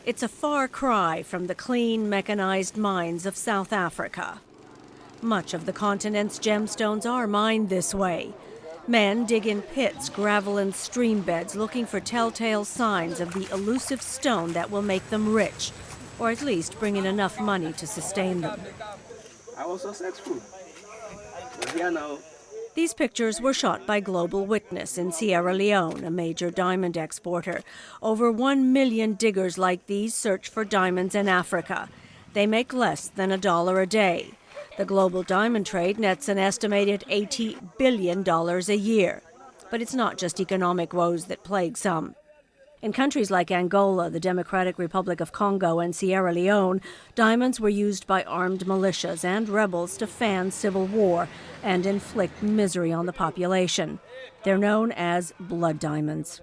It's a far cry from the clean, mechanized mines of South Africa. Much of the continent's gemstones are mined this way. Men dig in pits, gravel, and stream beds looking for telltale signs of the elusive stone that will make them rich, or at least bring in enough money to sustain them. I was successful. We're here now. These pictures were shot by Global Witness in Sierra Leone, a major diamond exporter. Over 1 million diggers like these search for diamonds in Africa. They make less than $1 a day. The global diamond trade nets an estimated $80 billion a year. But it's not just economic woes that plague some. In countries like Angola, the Democratic Republic of Congo, and Sierra Leone, diamonds were used by armed militias and rebels to fan civil war and inflict misery on the population. They're known as blood diamonds.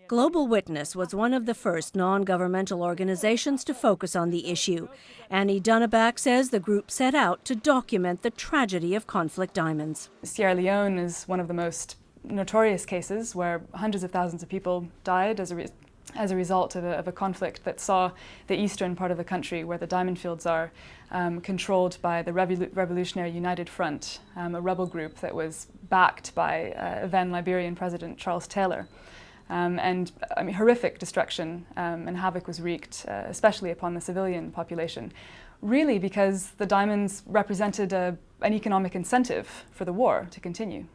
Global Witness was one of the first non-governmental organizations to focus on the issue. Annie Dunneback says the group set out to document the tragedy of conflict diamonds. Sierra Leone is one of the most notorious cases where hundreds of thousands of people died as a result of a conflict that saw the eastern part of the country, where the diamond fields are, controlled by the Revolutionary United Front, a rebel group that was backed by then Liberian President Charles Taylor. Horrific destruction and havoc was wreaked, especially upon the civilian population, really because the diamonds represented an economic incentive for the war to continue.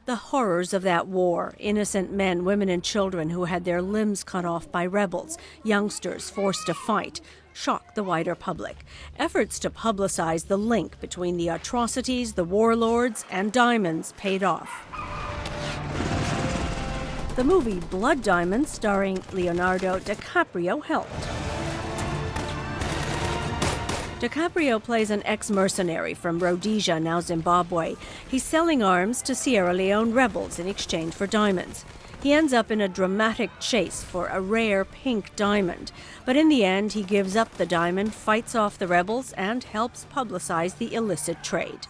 The horrors of that war, innocent men, women, and children who had their limbs cut off by rebels, youngsters forced to fight, shocked the wider public. Efforts to publicize the link between the atrocities, the warlords, and diamonds paid off. The movie Blood Diamonds, starring Leonardo DiCaprio, helped. DiCaprio plays an ex-mercenary from Rhodesia, now Zimbabwe. He's selling arms to Sierra Leone rebels in exchange for diamonds. He ends up in a dramatic chase for a rare pink diamond. But in the end, he gives up the diamond, fights off the rebels, and helps publicize the illicit trade.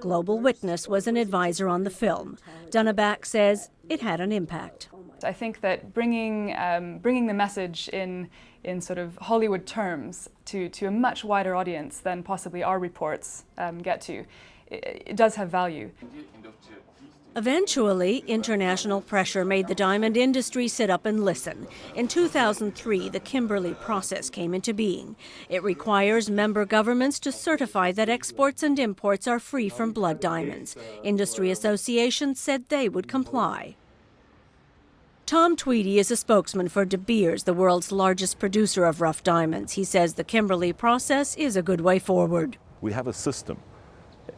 Global Witness was an advisor on the film. Dunneback says it had an impact. I think that bringing the message in sort of Hollywood terms to a much wider audience than possibly our reports get to, it does have value. Eventually, international pressure made the diamond industry sit up and listen. In 2003, the Kimberley Process came into being. It requires member governments to certify that exports and imports are free from blood diamonds. Industry associations said they would comply. Tom Tweedy is a spokesman for De Beers, the world's largest producer of rough diamonds. He says the Kimberley Process is a good way forward. We have a system,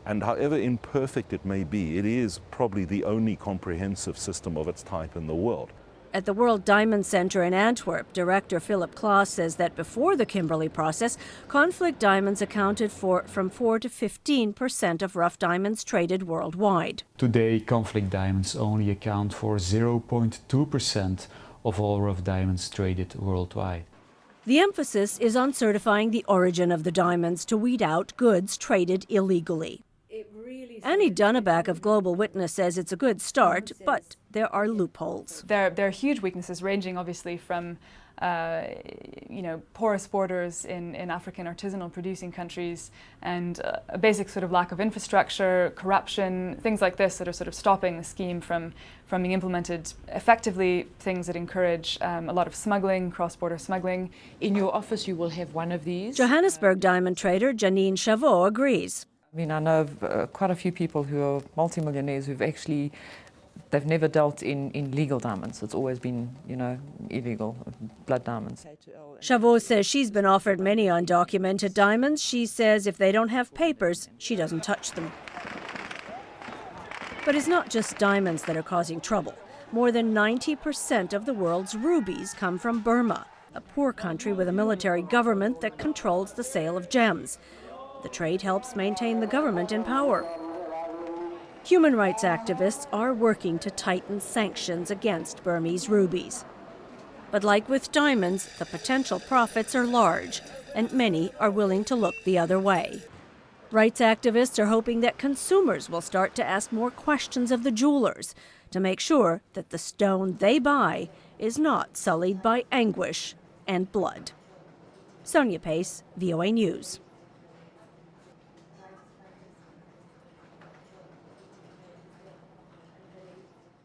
and however imperfect it may be, it is probably the only comprehensive system of its type in the world. At the World Diamond Center in Antwerp, Director Philip Klaas says that before the Kimberley Process, conflict diamonds accounted for from 4 to 15% of rough diamonds traded worldwide. Today, conflict diamonds only account for 0.2% of all rough diamonds traded worldwide. The emphasis is on certifying the origin of the diamonds to weed out goods traded illegally. Annie Dunneback of Global Witness says it's a good start, but there are loopholes. There are huge weaknesses, ranging obviously from porous borders in African artisanal producing countries, and a basic sort of lack of infrastructure, corruption, things like this that are sort of stopping the scheme from being implemented effectively, things that encourage a lot of smuggling, cross-border smuggling. In your office you will have one of these. Johannesburg diamond trader Janine Chavot agrees. I mean, I know of quite a few people who are multimillionaires who've actually, they've never dealt in legal diamonds. It's always been, illegal blood diamonds. Chavot says she's been offered many undocumented diamonds. She says if they don't have papers, she doesn't touch them. But it's not just diamonds that are causing trouble. More than 90% of the world's rubies come from Burma, a poor country with a military government that controls the sale of gems. The trade helps maintain the government in power. Human rights activists are working to tighten sanctions against Burmese rubies. But like with diamonds, the potential profits are large, and many are willing to look the other way. Rights activists are hoping that consumers will start to ask more questions of the jewelers to make sure that the stone they buy is not sullied by anguish and blood. Sonja Pace, VOA News.